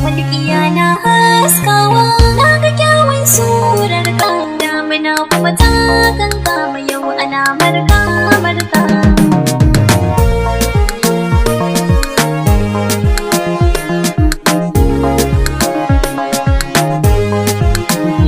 walƙiya na haskawa na ga kyawun surar ka damina kuma ta kankama yau ana marka marka.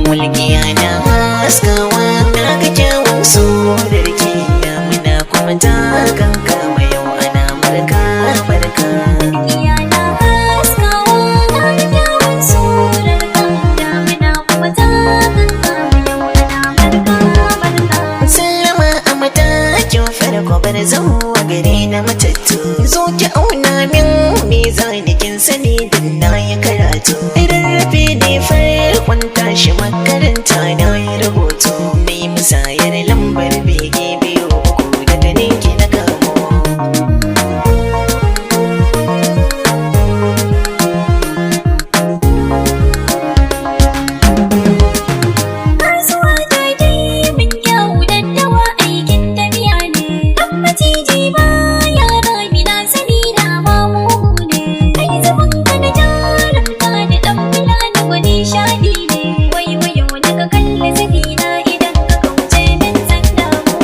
Walƙiya na haskawa na ga kyawun surar ki damina kuma ta kankama yau ana marka marka. Walƙiya na haskawa na ga kyawun surar ka damina kuma ta kankama yau ana marka marka. Sallama a matakin farko bar zauwa gare na matattu zo ki auna min mizanikin sani din na yi karatu rarrafe ne farkon tashi makaranta na yi rubutu na yi musayar lambar bege biyu uku da ganin ki na kamo. Kasuwa ta dai min kyau daddawa aikin tafiya ne dan maciji ba ya rami na sani na ma mugu ne kai zaman ka da jarumta da dan fulani gwani shaɗi ne waiwayo daga kalle zabi na idan ka kauce min zan damu.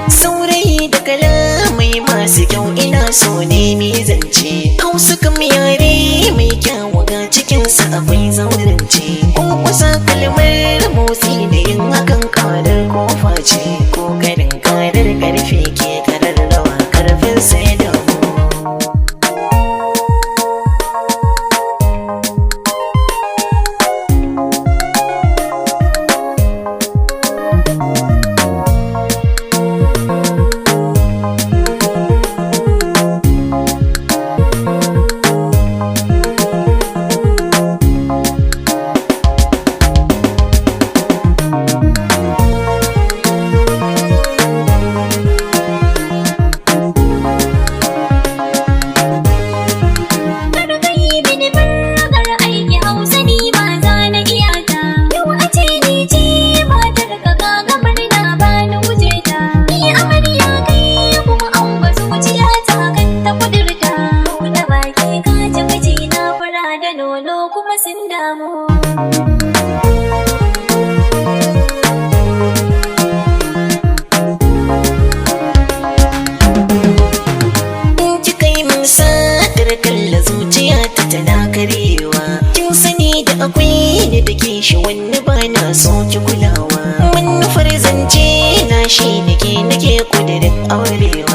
Saurayi da kalamai masu kyau ina so ne mi zance hausa kam yare mai kyau ga cikinsa akwai zaurance kusa kalmar motsi da yin hakan kadar kofa ce kokarin kadar karfe ke karar rawa karfin sai da mu. Kar ka yi mini bargar aiki hausa ni ba za na iya ta yau a ce ni ce matar ka gagamar na ba ni wuce ta ni amarya kai kuma an ba zuciya ta kan ta kudurta da baki ka ci miji na fura da nono kuma sun damu. In kika yi min sadar kalla zuciya ta tana karewa kin sani da akwai ni da ke shi wani ba na so ki kulawa manufar zance na shi nake kudirin aurewa.